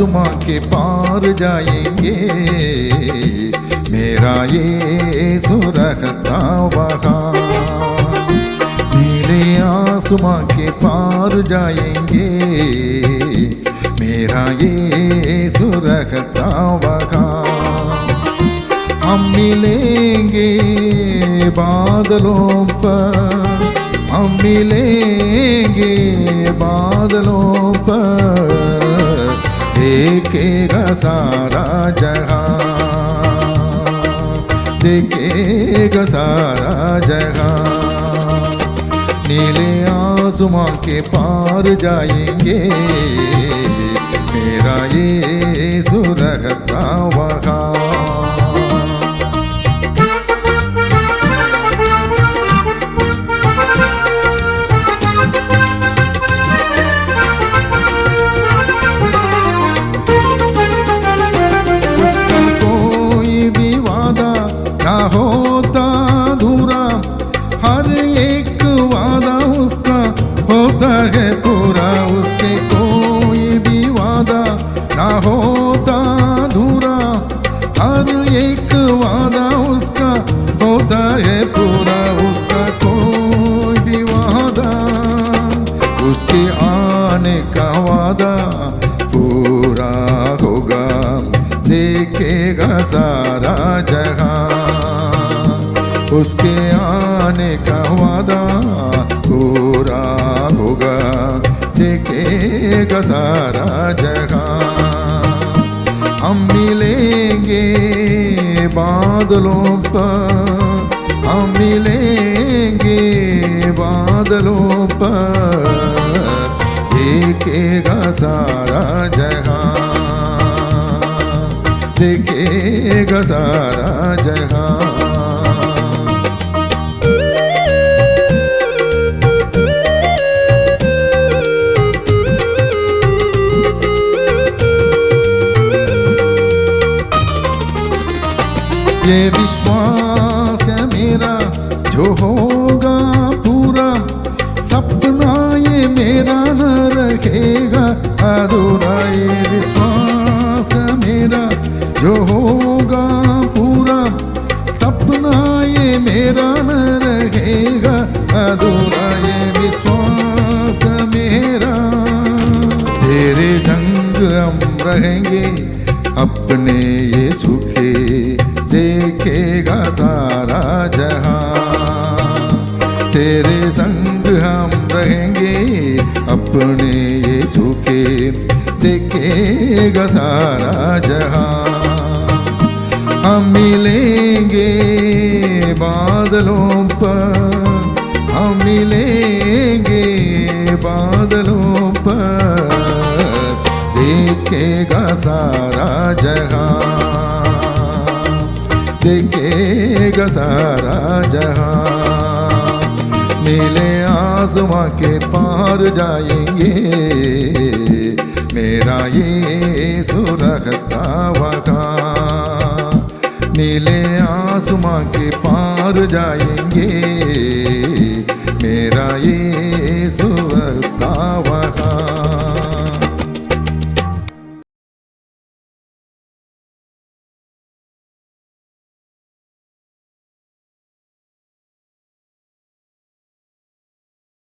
आसमां के पार जाएंगे, मेरा यीशु रहता वहाँ। नीले आसमां के पार जाएंगे, मेरा यीशु रहता वहाँ। हम मिलेंगे बादलों पर, हम मिलेंगे बादलों पर, देखेगा सारा जहां, देखेगा सारा जहां। नीले आसमां के पार जाएंगे, मेरा यीशु रहता वहाँ। ना होता अधूरा, हर एक वादा उसका होता है पूरा। उसके कोई भी वादा ना होता अधूरा, हर एक वादा उसका होता है पूरा। उसका कोई भी वादा, उसके आने का वादा पूरा होगा, देखेगा सारा जहां। उसके आने का वादा पूरा होगा, देखेगा सारा जहां। हम मिलेंगे बादलों पर, हम मिलेंगे बादलों पर, देखेगा सारा जहां, देखेगा सारा जहां। ये विश्वास है मेरा जो होगा पूरा, सपना ये मेरा न रखेगा अधूरा। ये विश्वास है मेरा जो होगा पूरा, सपना ये मेरा न रहेगा अधूरा। ये विश्वास मेरा, तेरे संग हम रहेंगे अपने यीशु के, देखेगा सारा जहां। तेरे संग हम रहेंगे अपने यीशु के, देखेगा सारा जहां। हम मिलेंगे बादलों पर, हम मिलेंगे बादलों पर, देखेगा सारा जहां, देखेगा सारा जहां। नीले आसमां के पार जाएंगे, मेरा यीशु रहता वहाँ। नीले आसमां के पार जाएंगे, मेरा यीशु